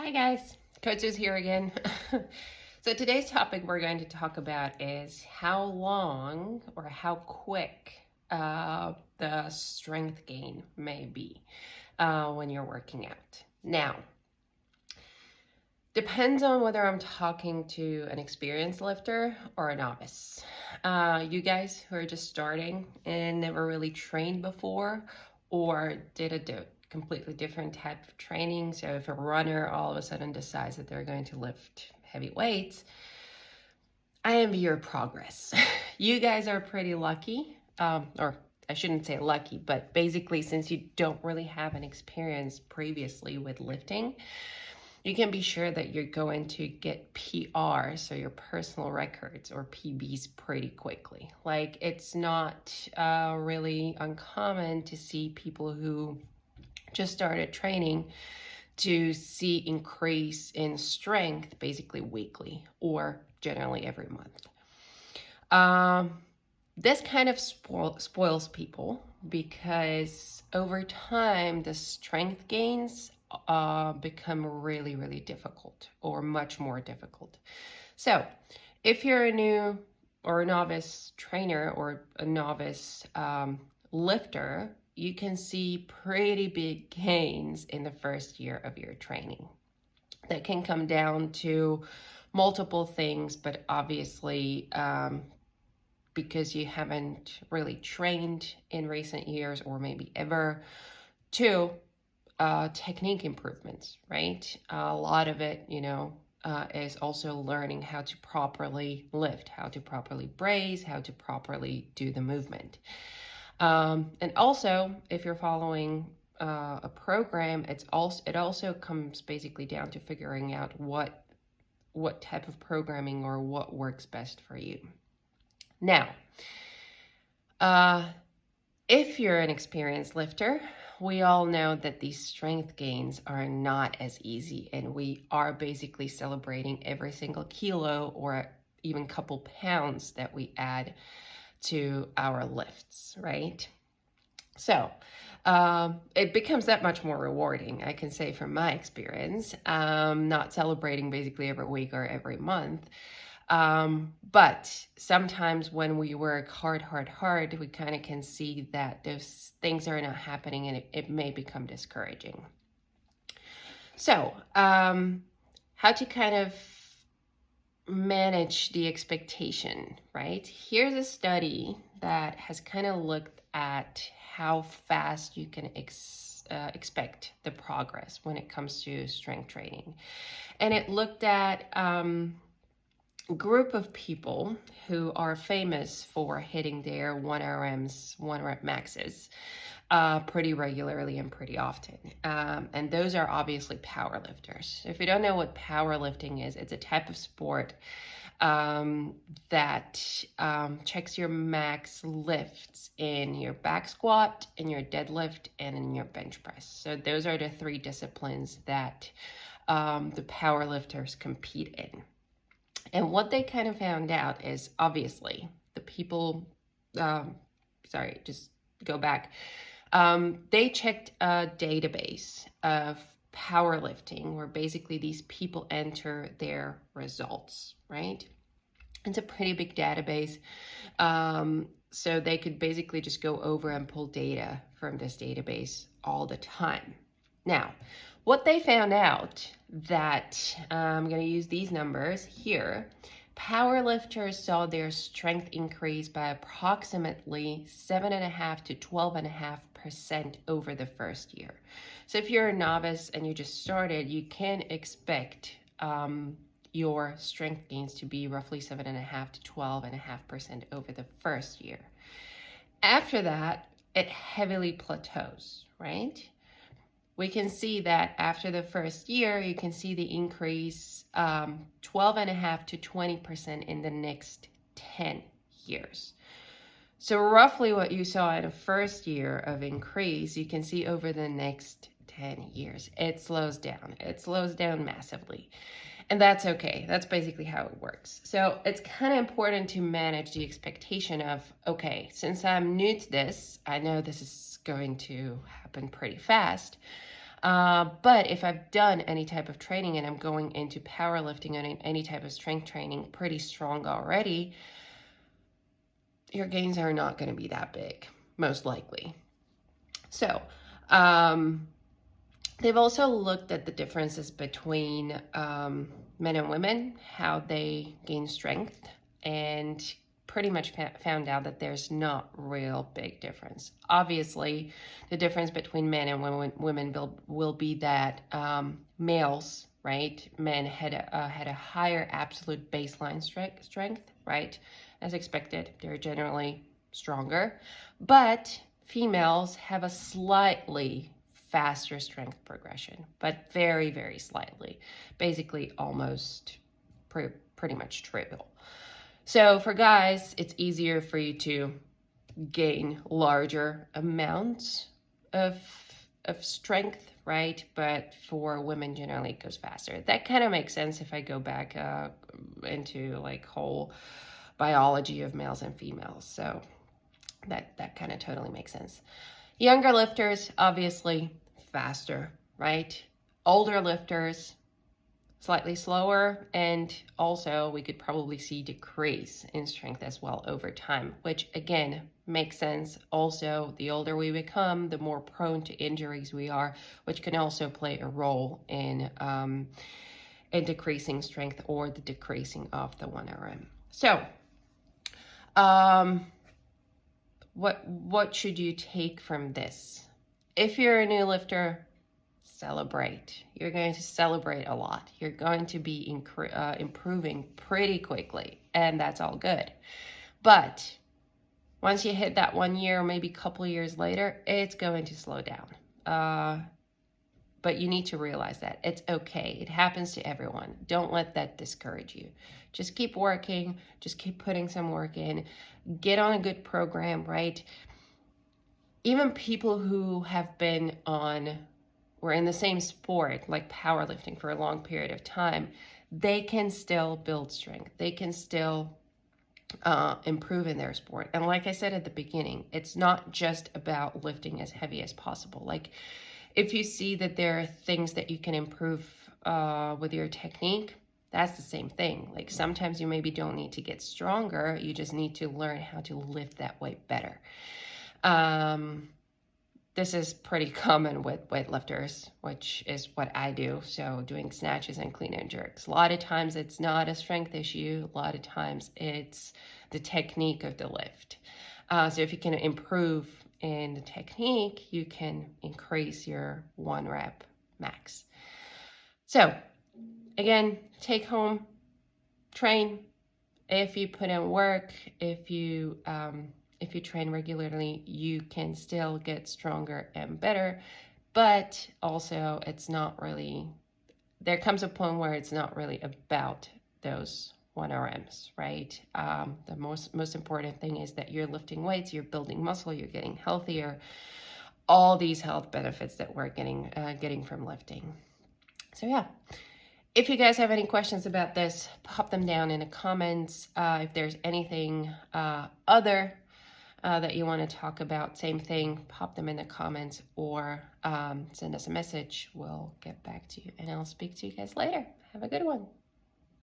Hi guys, Coach is here again. So today's topic we're going to talk about is how long or how quick the strength gain may be when you're working out. Now, depends on whether I'm talking to an experienced lifter or a novice. You guys who are just starting and never really trained before or did a completely different type of training. So if a runner all of a sudden decides that they're going to lift heavy weights, I envy your progress. You guys are pretty lucky, or I shouldn't say lucky, but basically since you don't really have an experience previously with lifting, you can be sure that you're going to get PRs, so your personal records, or PBs pretty quickly. Like, it's not really uncommon to see people who just started training to see increase in strength basically weekly or generally every month. This kind of spoils people because over time the strength gains become really, really difficult or much more difficult. So if you're a new or a novice trainer or a novice lifter, you can see pretty big gains in the first year of your training. That can come down to multiple things, but obviously because you haven't really trained in recent years or maybe ever, to technique improvements, right? A lot of it, is also learning how to properly lift, how to properly brace, how to properly do the movement. And also, if you're following a program, it also comes basically down to figuring out what type of programming or what works best for you. Now, if you're an experienced lifter, we all know that these strength gains are not as easy, and we are basically celebrating every single kilo or even couple pounds that we add to our lifts, right? So it becomes that much more rewarding, I can say from my experience, not celebrating basically every week or every month. But sometimes when we work hard, we kind of can see that those things are not happening, and it may become discouraging. So how to kind of manage the expectation, right? Here's a study that has kind of looked at how fast you can expect the progress when it comes to strength training. And it looked at a group of people who are famous for hitting their 1RMs, 1 rep maxes, pretty regularly and pretty often. And those are obviously powerlifters. If you don't know what powerlifting is, it's a type of sport that checks your max lifts in your back squat, in your deadlift, and in your bench press. So those are the three disciplines that the powerlifters compete in. And what they kind of found out is, obviously, the people, just go back. They checked a database of powerlifting where basically these people enter their results, right? It's a pretty big database. So they could basically just go over and pull data from this database all the time. Now, what they found out that, I'm going to use these numbers here, powerlifters saw their strength increase by approximately 7.5 to 12.5% over the first year. So if you're a novice and you just started, you can expect your strength gains to be roughly 7.5 to 12.5% over the first year. After that, it heavily plateaus, right? We can see that after the first year, you can see the increase 12.5 to 20% in the next 10 years. So roughly what you saw in the first year of increase, you can see over the next 10 years. It slows down. It slows down massively. And that's okay. That's basically how it works. So it's kind of important to manage the expectation of, okay, since I'm new to this, I know this is going to happen pretty fast. But if I've done any type of training and I'm going into powerlifting and any type of strength training pretty strong already, your gains are not going to be that big, most likely. So, they've also looked at the differences between men and women, how they gain strength, and pretty much found out that there's not real big difference. Obviously, the difference between men and women will be that males, right? Men had a higher absolute baseline strength, right? As expected, they're generally stronger, but females have a slightly faster strength progression, but very, very slightly, basically almost pretty much trivial. So for guys, it's easier for you to gain larger amounts of strength, right? But for women, generally it goes faster. That kind of makes sense if I go back into like whole biology of males and females. So that kind of totally makes sense. Younger lifters, obviously faster, right? Older lifters, slightly slower, and also we could probably see decrease in strength as well over time, which again makes sense. Also, the older we become, the more prone to injuries we are, which can also play a role in decreasing strength or the decreasing of the 1RM. So, what should you take from this? If you're a new lifter, celebrate. You're going to celebrate a lot. You're going to be improving pretty quickly, and that's all good. But once you hit that 1 year, or maybe a couple of years later, it's going to slow down. But you need to realize that it's okay. It happens to everyone. Don't let that discourage you. Just keep working. Just keep putting some work in. Get on a good program, right? Even people who have been were in the same sport, like powerlifting, for a long period of time, they can still build strength. They can still improve in their sport. And like I said at the beginning, it's not just about lifting as heavy as possible. Like, if you see that there are things that you can improve with your technique, that's the same thing. Like, sometimes you maybe don't need to get stronger. You just need to learn how to lift that weight better. This is pretty common with weightlifters, which is what I do. So doing snatches and clean and jerks. A lot of times it's not a strength issue. A lot of times it's the technique of the lift. So if you can improve in the technique, you can increase your 1 rep max. So again, take home, train. If you put in work, if you train regularly, you can still get stronger and better. But also, it's not really, there comes a point where it's not really about those 1RMs, right? The most important thing is that you're lifting weights, you're building muscle, you're getting healthier, all these health benefits that we're getting from lifting. So yeah, if you guys have any questions about this, pop them down in the comments. If there's anything other that you want to talk about, same thing, pop them in the comments or send us a message. We'll get back to you, and I'll speak to you guys later. Have a good one.